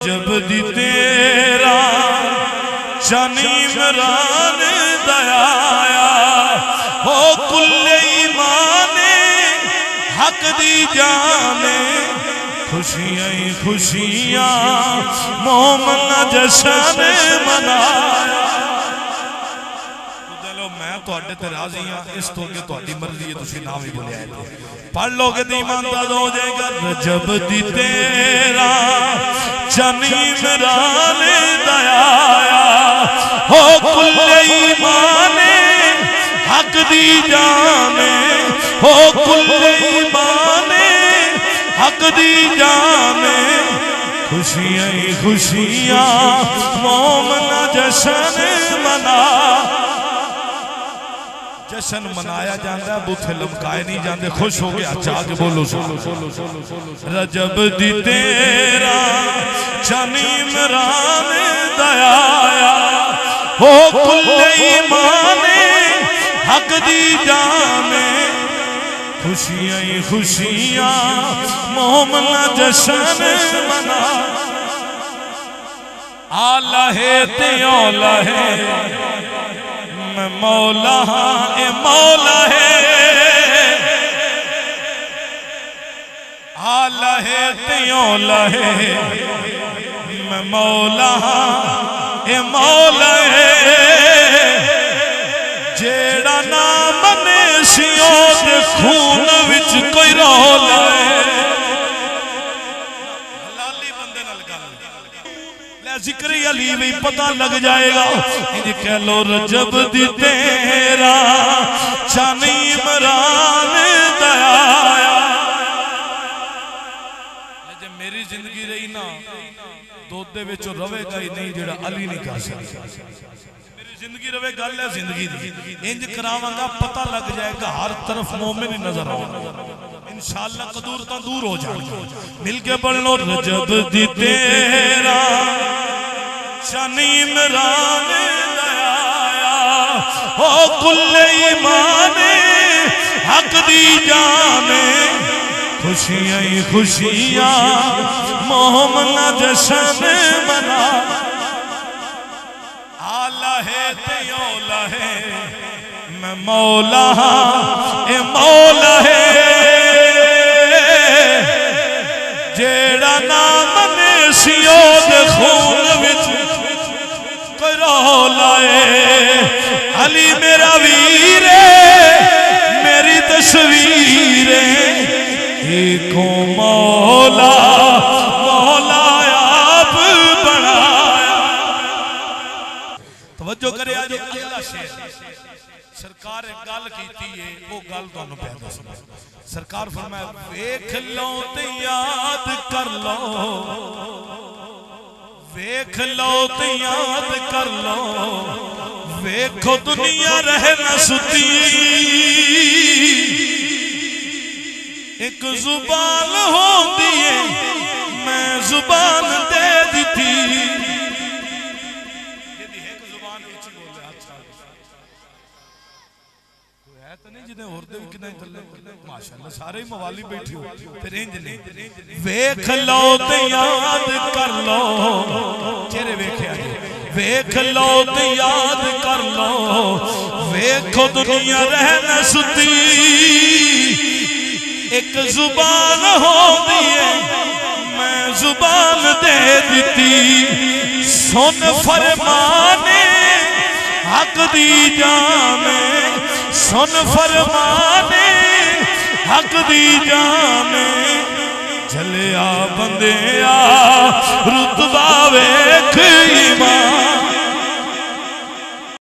جب دی تیرا شان عمران دیا ہو کل ایمان حق دی جانے خوشیاں خوشیاں مومن جشن منایا میں تواڈے تے راضی ہاں اس تو کہ تواڈی مرضی ہے تسی نام ہی بولے آئے تھے پڑھ لو کہ ایمان تازہ ہو جائے گا رجب دی تیرا چن عمران دیا ہو کل ایمان حق دی جانے ہو کل ایمان حق دی جانے خوشیاں خوشیاں مومن جشن منا جشن منایا جاندہ بوتھے لمکائے نہیں جاندے خوش ہو گیا چاہ کے بولو رجب دی تیرا چن عمران دیا ہو کل ایمان حق دی جانے خوشیاں خوشیاں مومن جشن منا آلہ ہے تے اولا ہے میں مولا ہاں اے مولا ہے آلہ ہے تیولا ہے میں مولا ہاں اے مولا ہے جیڑا نام نیسیوں دے خون وچ کوئی رولا ہے ذکر علی بھی پتہ لگ جائے گا انجھ کہہ لو رجب دی تیرا چن عمران دیا جب میری زندگی رہی نا دودے وچوں روے گا ہی نہیں جڑا علی نہیں کر سکتا میری زندگی روے گا ہے زندگی دی انج کراواں گا پتہ لگ جائے گا ہر طرف مومن ہی نظر آئے انشاءاللہ قدور تا دور ہو جائے مل کے پڑھ لو رجب دی تیرا چن عمران دیا ہو کل ایمان حق دی جانے خوشیاں خوشیاں مومن جشن منا آلہ ہے تے اولا ہے میں مولا ہاں اے مولا ہے جیڑا نام نیسیوں دے خون وچ کوئی رولا ہے علی میرا ویر میری تصویر ایکو مولا مولا آپ بنایا توجہ کرے آج اللہ شیر سرکار ایک گل کیتی ہے وہ گل تو انہوں پیدا سنا سرکار فرمایا ویکھ لو تے یاد کر لو ویکھ لو تے یاد کر لو ویکھو دنیا رہ نہ ستی ایک زبان ہوندی ہے میں زبان دے دیتی ماشاءاللہ سارے موالی بیٹھی ہو پھر انج نہیں ویکھ لو تے یاد کر لو چہرے ویکھے آجے ویکھ لو تے یاد کر لو ویکھو دنیا رہ نہ ستی ایک زبان ہو دیئے میں زبان دے دیتی سن فرمانے حق دی جانے سن فرمانے حق دی جانے چلیا بندیا رتبہ وے